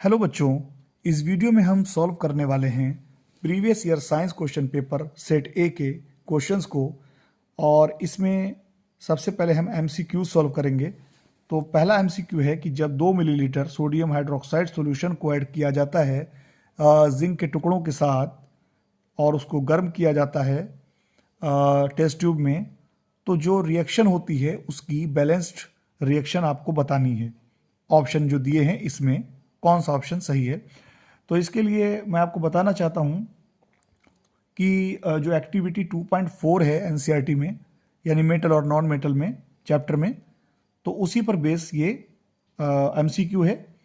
Hello बच्चों, इस video में हम सॉल्व करने वाले हैं previous year science question paper set ए के क्वेश्चंस को। और इसमें सबसे पहले हम एमसीक्यू सॉल्व करेंगे। तो पहला एमसीक्यू है कि जब 2 मिलीलीटर सोडियम हाइड्रोक्साइड सॉल्यूशन को ऐड किया जाता है जिंक के टुकड़ों के साथ और उसको गर्म किया जाता है टेस्ट ट्यूब में, तो जो रिएक्शन होती है उसकी बैलेंस्ड रिएक्शन आपको बतानी है। ऑप्शन जो दिए हैं इसमें कौन सा ऑप्शन सही है। तो इसके लिए मैं आपको बताना चाहता हूँ कि जो एक्टिविटी 2.4 है एनसीईआरटी में, यानी मेटल और नॉन मेटल में चैप्टर में, तो उसी पर बेस ये एमसीक्यू है।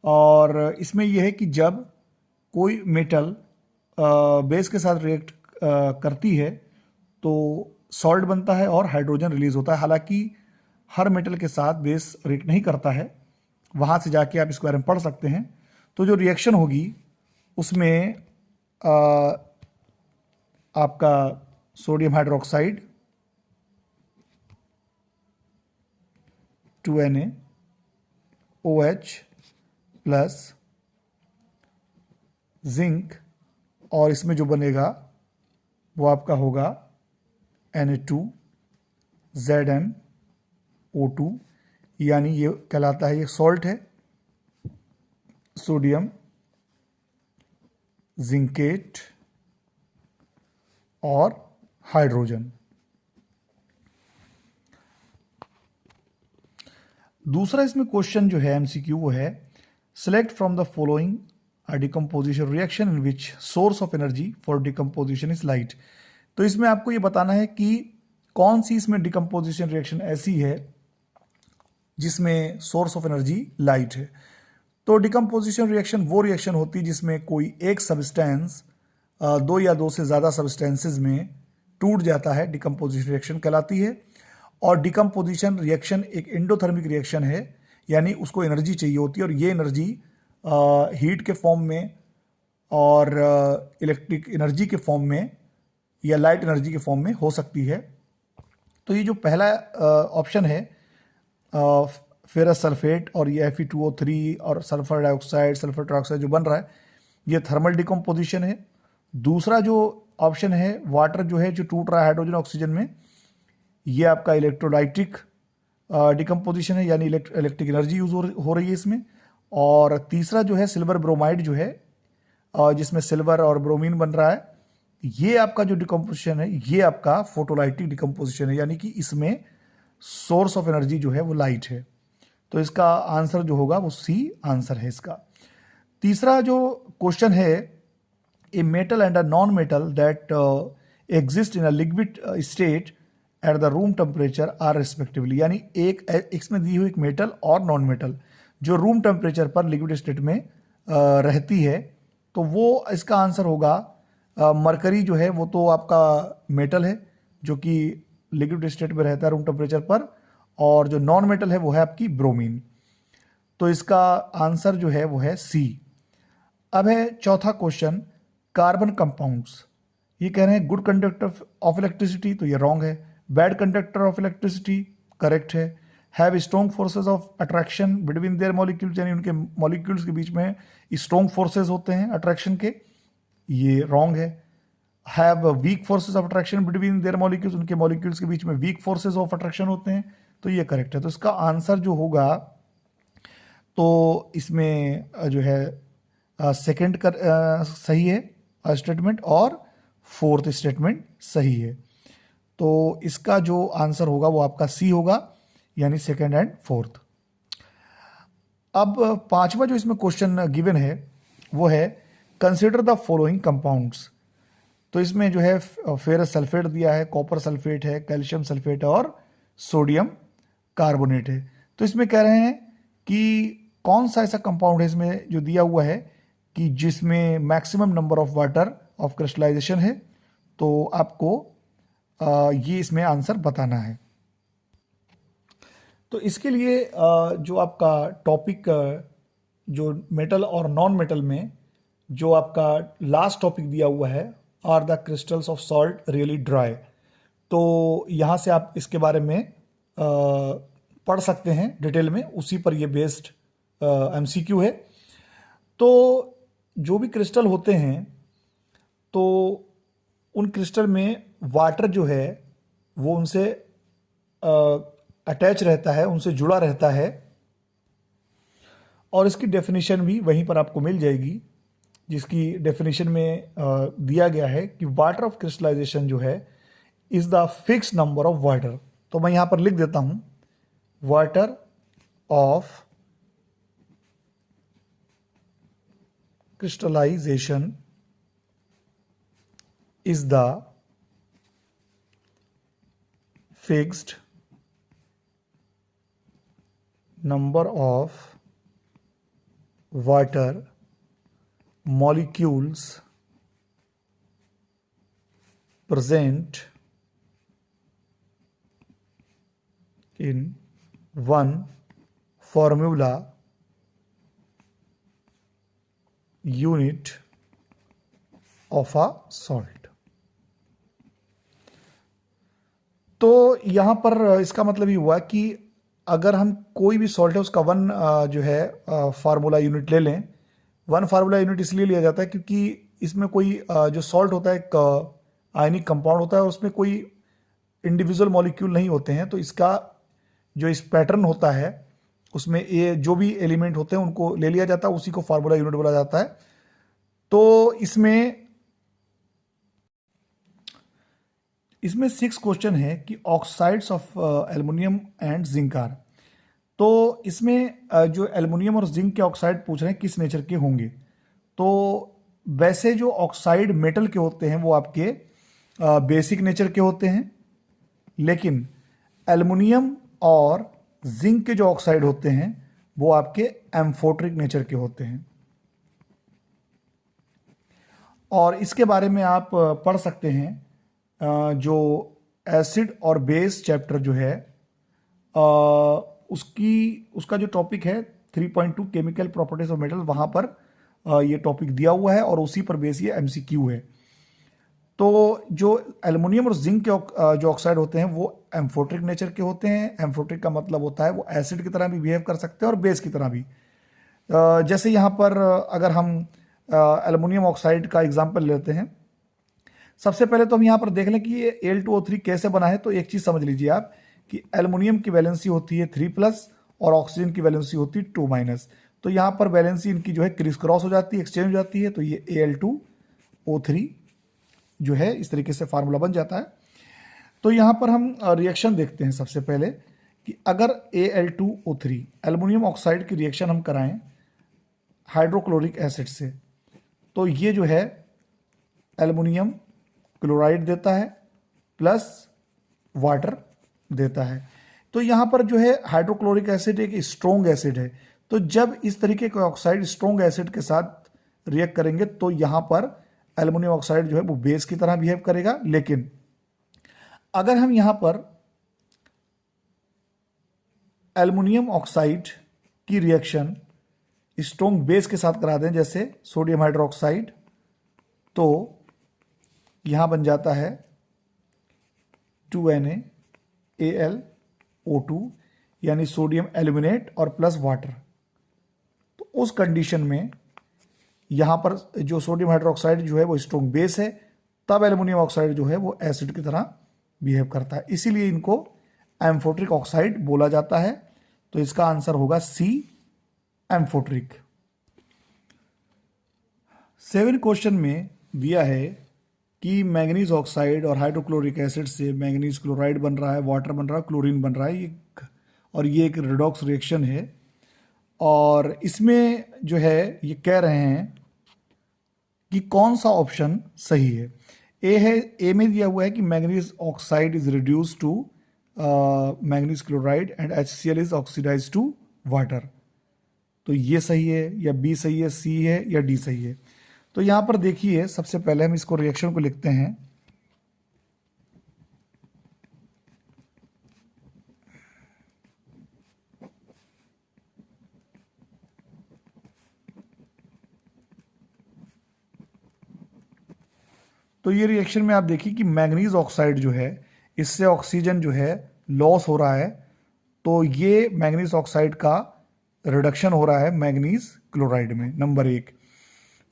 और इसमें यह है कि जब कोई मेटल बेस के साथ रिएक्ट करती है तो सॉल्ट बनता है और हाइड्रोजन रिलीज होता है। हालांकि हर मेटल के साथ बेस रिएक्ट नहीं करता है, वहाँ से जाके आप इसके बारे में पढ़ सकते हैं। तो जो रिएक्शन होगी उसमें आपका sodium hydroxide 2NaOH plus zinc, और इसमें जो बनेगा वो आपका होगा Na2ZnO2, यानी ये कहलाता है, ये सॉल्ट है, सोडियम जिंकेट और हाइड्रोजन। दूसरा इसमें क्वेश्चन जो है एमसीक्यू वो है select from the following a decomposition reaction in which source of energy for decomposition is light. तो इसमें आपको ये बताना है कि कौन सी इसमें डिकम्पोजिशन रिएक्शन ऐसी है जिसमें सोर्स ऑफ एनर्जी लाइट है। तो डिकम्पोजिशन रिएक्शन वो रिएक्शन होती है जिसमें कोई एक सब्सटेंस दो या दो से ज़्यादा सब्सटेंसेस में टूट जाता है, डिकम्पोजिशन रिएक्शन कहलाती है। और डिकम्पोजिशन रिएक्शन एक एंडोथर्मिक रिएक्शन है, यानी उसको एनर्जी चाहिए होती है, और ये एनर्जी हीट के फॉर्म में और इलेक्ट्रिक एनर्जी के फॉर्म में या लाइट एनर्जी के फॉर्म में हो सकती है। तो ये जो पहला ऑप्शन है फेरस सल्फेट और ये Fe2O3 और सल्फर डाइऑक्साइड, सल्फर ट्राइऑक्साइड जो बन रहा है, ये थर्मल डिकम्पोजिशन है। दूसरा जो ऑप्शन है वाटर जो है जो टूट रहा है हाइड्रोजन ऑक्सीजन में, ये आपका इलेक्ट्रोलाइटिक डिकम्पोजिशन है, यानी इलेक्ट्रिक एनर्जी यूज हो रही है इसमें। और तीसरा जो है सिल्वर ब्रोमाइड जो है जिसमें सिल्वर और ब्रोमीन बन रहा है, ये आपका जो डिकम्पोजिशन है ये आपका फोटोलाइटिक डिकम्पोजिशन है, यानी कि इसमें सोर्स ऑफ एनर्जी जो है वो लाइट है। तो इसका आंसर जो होगा वो सी आंसर है इसका। तीसरा जो क्वेश्चन है a metal and a non metal that exist in a liquid state at the room temperature are respectively, यानी एक इसमें दी हुई एक मेटल और नॉन मेटल जो रूम टेम्परेचर पर लिक्विड स्टेट में रहती है, तो वो इसका आंसर होगा मरकरी जो है वो तो आपका मेटल है जो कि लिक्विड स्टेट में रहता है रूम टेम्परेचर पर, और जो नॉन मेटल है वो है आपकी ब्रोमीन। तो इसका आंसर जो है वो है सी। अब है चौथा क्वेश्चन कार्बन कंपाउंड्स। ये कह रहे हैं गुड कंडक्टर ऑफ इलेक्ट्रिसिटी, तो ये रॉन्ग है। Bad conductor of electricity correct है। Have strong forces of attraction between their molecules, यानी उनके मॉलिक्यूल्स के बीच में स्ट्रॉन्ग फोर्सेज होते हैं अट्रैक्शन के, ये रॉन्ग है। Have week forces of attraction between their molecules, उनके मॉलिक्यूल्स के बीच में वीक फोर्सेज ऑफ अट्रैक्शन होते हैं, तो ये करेक्ट है। तो इसका आंसर जो होगा तो इसमें जो है सेकंड कर सही है स्टेटमेंट, और फोर्थ स्टेटमेंट सही है। तो इसका जो आंसर होगा वो आपका सी होगा, यानी सेकंड एंड फोर्थ। अब पांचवा जो इसमें क्वेश्चन गिवन है वो है कंसिडर द फॉलोइंग कंपाउंड्स। तो इसमें जो है फेरस सल्फेट दिया है, कॉपर सल्फेट है, कैल्शियम सल्फेट और सोडियम कार्बोनेट है। तो इसमें कह रहे हैं कि कौन सा ऐसा कंपाउंड है इसमें जो दिया हुआ है कि जिसमें maximum number of water of crystallization है। तो आपको ये इसमें आंसर बताना है। तो इसके लिए जो आपका टॉपिक जो मेटल और नॉन मेटल में जो आपका लास्ट टॉपिक दिया हुआ है are the crystals of salt really dry, तो यहाँ से आप इसके बारे में पढ़ सकते हैं डिटेल में, उसी पर ये बेस्ड एमसीक्यू है। तो जो भी क्रिस्टल होते हैं तो उन क्रिस्टल में वाटर जो है वो उनसे अटैच रहता है, उनसे जुड़ा रहता है, और इसकी डेफिनेशन भी वहीं पर आपको मिल जाएगी, जिसकी डेफिनेशन में दिया गया है कि वाटर ऑफ क्रिस्टलाइजेशन जो है is the fix number of water. तो मैं यहां पर लिख देता हूं, water of crystallization is the fixed number of water molecules present in one formula unit of a salt। तो यहाँ पर इसका मतलब ये हुआ कि अगर हम कोई भी सॉल्ट है उसका वन जो है फार्मूला यूनिट ले लें। वन फार्मूला यूनिट इसलिए लिया जाता है क्योंकि इसमें कोई जो सॉल्ट होता है एक आयनिक कंपाउंड होता है, उसमें कोई इंडिविजुअल मॉलिक्यूल नहीं होते हैं। तो इसका जो इस पैटर्न होता है उसमें ये जो भी एलिमेंट होते हैं उनको ले लिया जाता है, उसी को फार्मूला यूनिट बोला जाता है। तो इसमें 6 क्वेश्चन है कि oxides of aluminium and zinc are. तो इसमें जो एल्युमिनियम और जिंक के ऑक्साइड पूछ रहे हैं किस नेचर के होंगे। तो वैसे जो ऑक्साइड मेटल के होते हैं वो आपके बेसिक नेचर के होते हैं, लेकिन एल्युमिनियम और जिंक के जो ऑक्साइड होते हैं वो आपके एम्फोट्रिक नेचर के होते हैं। और इसके बारे में आप पढ़ सकते हैं जो एसिड और बेस चैप्टर जो है उसका जो टॉपिक है 3.2 केमिकल प्रॉपर्टीज ऑफ मेटल, वहाँ पर ये टॉपिक दिया हुआ है और उसी पर बेस ये एमसीक्यू है। तो जो एल्युमिनियम और जिंक के जो ऑक्साइड होते हैं वो एम्फोट्रिक नेचर के होते हैं। एम्फोट्रिक का मतलब होता है वो एसिड की तरह भी बिहेव कर सकते हैं और बेस की तरह भी। जैसे यहाँ पर अगर हम एल्युमिनियम ऑक्साइड का एग्जाम्पल लेते हैं, सबसे पहले तो हम यहाँ पर देख लें कि ये Al2O3 कैसे बना है। तो एक चीज़ समझ लीजिए आप कि एल्युमिनियम की वैलेंसी होती है 3+ और ऑक्सीजन की वैलेंसी होती है 2-। तो यहाँ पर वैलेंसी इनकी जो है क्रिस क्रॉस हो जाती है, एक्सचेंज हो जाती है। तो ये Al2O3 जो है इस तरीके से फार्मूला बन जाता है। तो यहाँ पर हम रिएक्शन देखते हैं सबसे पहले कि अगर Al2O3 एल्युमिनियम ऑक्साइड की रिएक्शन हम कराएं हाइड्रोक्लोरिक एसिड से, तो ये जो है एल्युमिनियम क्लोराइड देता है प्लस वाटर देता है। तो यहाँ पर जो है हाइड्रोक्लोरिक एसिड एक स्ट्रॉन्ग एसिड है। तो जब इस तरीके के ऑक्साइड स्ट्रॉन्ग एसिड के साथ रिएक्ट करेंगे तो यहाँ पर एल्युमिनियम ऑक्साइड जो है वो बेस की तरह बिहेव करेगा। लेकिन अगर हम यहाँ पर एल्युमिनियम ऑक्साइड की रिएक्शन स्ट्रॉन्ग बेस के साथ करा दें, जैसे सोडियम हाइड्रोक्साइड, तो यहाँ बन जाता है 2NaAlO2 यानी सोडियम एल्यूमिनेट और प्लस वाटर। तो उस कंडीशन में यहाँ पर जो सोडियम हाइड्रोक्साइड जो है वो स्ट्रॉन्ग बेस है, तब एल्युमिनियम ऑक्साइड जो है वो एसिड की तरह बिहेव करता है, इसीलिए इनको एम्फोट्रिक ऑक्साइड बोला जाता है। तो इसका आंसर होगा सी, एम्फोट्रिक। 7 क्वेश्चन में दिया है कि मैंगनीज ऑक्साइड और हाइड्रोक्लोरिक एसिड से मैंगनीज क्लोराइड बन रहा है, वाटर बन रहा है, क्लोरीन बन रहा है, और ये एक रिडॉक्स रिएक्शन है। और इसमें जो है ये कह रहे हैं कि कौन सा ऑप्शन सही है। ए में दिया हुआ है कि manganese oxide is reduce to manganese chloride and HCl is oxidize to water. तो ये सही है, या बी सही है, सी है, या डी सही है। तो यहां पर देखिए, सबसे पहले हम इसको रिएक्शन को लिखते हैं। तो ये रिएक्शन में आप देखिए कि मैंगनीज ऑक्साइड जो है इससे ऑक्सीजन जो है लॉस हो रहा है, तो ये मैंगनीज ऑक्साइड का रिडक्शन हो रहा है मैंगनीज क्लोराइड में, नंबर 1।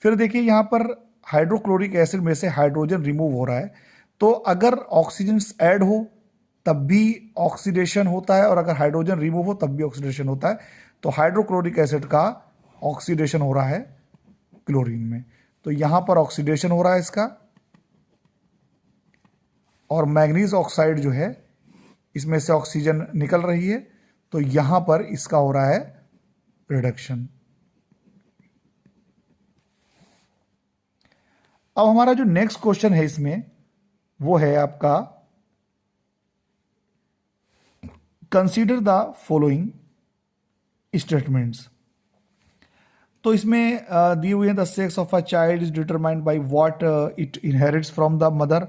फिर देखिए यहाँ पर हाइड्रोक्लोरिक एसिड में से हाइड्रोजन रिमूव हो रहा है, तो अगर ऑक्सीजन ऐड हो तब भी ऑक्सीडेशन होता है, और अगर हाइड्रोजन रिमूव हो तब भी ऑक्सीडेशन होता है। तो हाइड्रोक्लोरिक एसिड का ऑक्सीडेशन हो रहा है क्लोरीन में, तो यहां पर ऑक्सीडेशन हो रहा है इसका। और मैग्नीज ऑक्साइड जो है, इसमें से ऑक्सीजन निकल रही है, तो यहां पर इसका हो रहा है रिडक्शन। अब हमारा जो नेक्स्ट क्वेश्चन है इसमें वो है आपका, कंसीडर द फॉलोइंग स्टेटमेंट्स। तो इसमें दिए हुए हैं, the sex of a child is determined by what it inherits from the mother,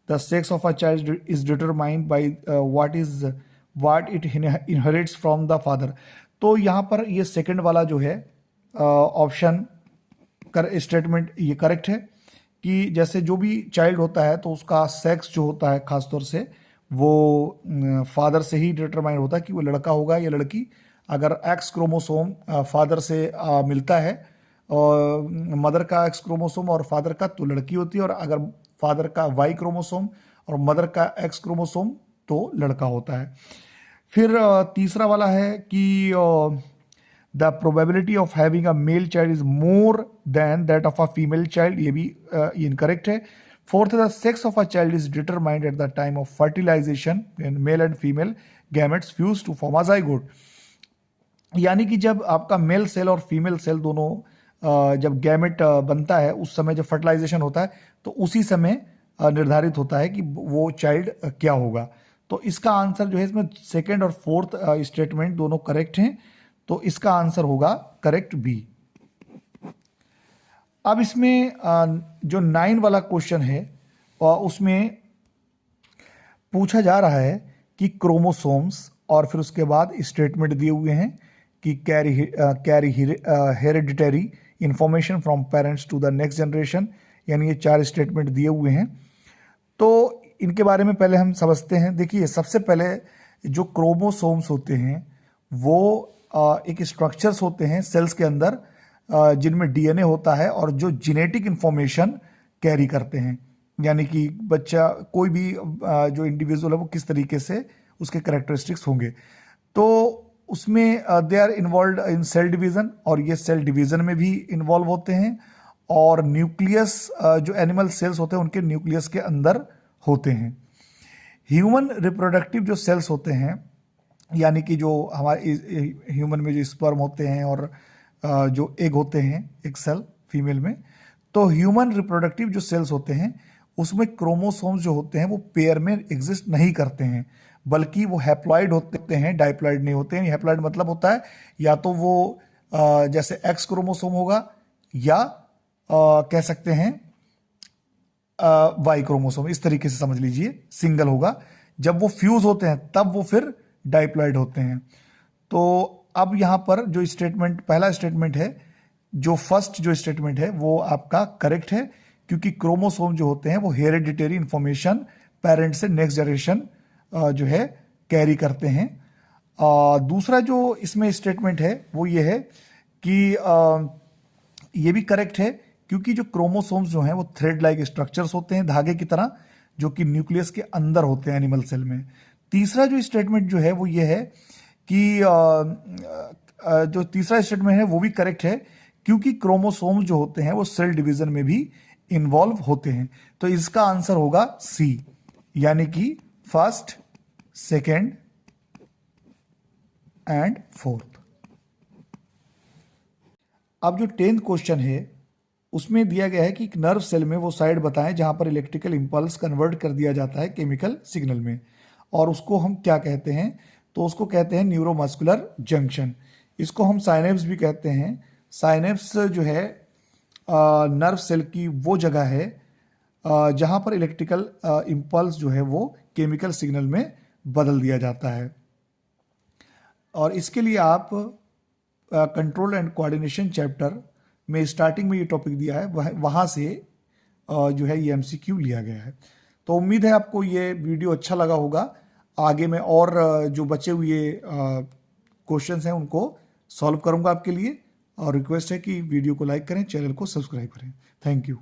the sex of a child is determined by what it inherits from the father. तो यहाँ पर ये second वाला जो है ऑप्शन स्टेटमेंट ये correct है, कि जैसे जो भी चाइल्ड होता है तो उसका सेक्स जो होता है खासतौर से वो फादर से ही डिटरमाइन होता है कि वो लड़का होगा या लड़की। अगर एक्स क्रोमोसोम फादर से मिलता है, और मदर का एक्स क्रोमोसोम और फादर का, तो लड़की होती है, और अगर फादर का वाई क्रोमोसोम और मदर का एक्स क्रोमोसोम तो लड़का होता है। फिर तीसरा वाला है कि the probability of having a male child is more than that of a female child, ये भी इनकरेक्ट है। Fourth, the sex of a child is determined at the time of fertilization when male and female gametes fuse to form a zygote. यानी कि जब आपका male cell और female cell दोनों जब गैमेट बनता है, उस समय जब फर्टिलाइजेशन होता है तो उसी समय निर्धारित होता है कि वो चाइल्ड क्या होगा। तो इसका आंसर जो है, इसमें सेकेंड और फोर्थ स्टेटमेंट दोनों करेक्ट हैं, तो इसका आंसर होगा करेक्ट बी। अब इसमें जो 9 वाला क्वेश्चन है उसमें पूछा जा रहा है कि क्रोमोसोम्स, और फिर उसके बाद स्टेटमेंट दिए हुए हैं कि carry hereditary information from parents to the next generation, यानी ये 4 स्टेटमेंट दिए हुए हैं। तो इनके बारे में पहले हम समझते हैं। देखिए, सबसे पहले जो क्रोमोसोम्स होते हैं वो एक स्ट्रक्चर्स होते हैं सेल्स के अंदर, जिनमें डीएनए होता है और जो जेनेटिक इंफॉर्मेशन कैरी करते हैं, यानी कि बच्चा कोई भी जो इंडिविजुअल है वो किस तरीके से उसके कैरेक्टरिस्टिक्स होंगे। तो उसमें they are involve in cell division, और ये सेल डिवीजन में भी इन्वॉल्व होते हैं, और न्यूक्लियस जो एनिमल सेल्स होते हैं उनके न्यूक्लियस के अंदर होते हैं। ह्यूमन रिप्रोडक्टिव जो सेल्स होते हैं, यानी कि जो हमारे ह्यूमन में जो स्पर्म होते हैं और जो एग होते हैं, एक सेल फीमेल में, तो ह्यूमन रिप्रोडक्टिव जो सेल्स होते हैं उसमें क्रोमोसोम्स जो होते हैं वो पेयर में एग्जिस्ट नहीं करते हैं, बल्कि वो हैप्लॉइड होते हैं, डाइप्लॉइड नहीं होते हैं। हैप्लॉइड मतलब होता है या तो वो जैसे एक्स क्रोमोसोम होगा, या कह सकते हैं वाई क्रोमोसोम, इस तरीके से समझ लीजिए, सिंगल होगा। जब वो फ्यूज होते हैं तब वो फिर डाइप्लॉइड होते हैं। तो अब यहां पर जो स्टेटमेंट, पहला स्टेटमेंट है, जो फर्स्ट जो स्टेटमेंट है वो आपका करेक्ट है, क्योंकि क्रोमोसोम जो होते हैं वो हेरिडिटरी इंफॉर्मेशन पेरेंट से नेक्स्ट जनरेशन जो है कैरी करते हैं। दूसरा जो इसमें स्टेटमेंट है वो ये है कि ये भी करेक्ट है, क्योंकि जो क्रोमोसोम्स जो हैं वो थ्रेड लाइक स्ट्रक्चर्स होते हैं, धागे की तरह, जो कि न्यूक्लियस के अंदर होते हैं एनिमल सेल में। तीसरा जो स्टेटमेंट जो है वो ये है कि जो तीसरा स्टेटमेंट है वो भी करेक्ट है, क्योंकि क्रोमोसोम जो होते हैं वो सेल डिवीजन में भी इन्वॉल्व होते हैं। तो इसका आंसर होगा सी, यानी कि फर्स्ट, सेकेंड एंड फोर्थ। अब जो 10th क्वेश्चन है उसमें दिया गया है कि एक नर्व सेल में वो साइड बताएं जहां पर इलेक्ट्रिकल इंपल्स कन्वर्ट कर दिया जाता है केमिकल सिग्नल में, और उसको हम क्या कहते हैं? तो उसको कहते हैं न्यूरोमस्कुलर जंक्शन। इसको हम साइनेप्स भी कहते हैं। साइनेप्स जो है नर्व सेल की वो जगह है जहां पर इलेक्ट्रिकल इंपल्स जो है वो केमिकल सिग्नल में बदल दिया जाता है। और इसके लिए आप कंट्रोल एंड कोऑर्डिनेशन चैप्टर में स्टार्टिंग में ये टॉपिक दिया है, वहाँ से जो है ये एमसीक्यू लिया गया है। तो उम्मीद है आपको ये वीडियो अच्छा लगा होगा। आगे मैं और जो बचे हुए क्वेश्चंस हैं उनको सॉल्व करूंगा आपके लिए। और रिक्वेस्ट है कि वीडियो को लाइक करें, चैनल को सब्सक्राइब करें। Thank you.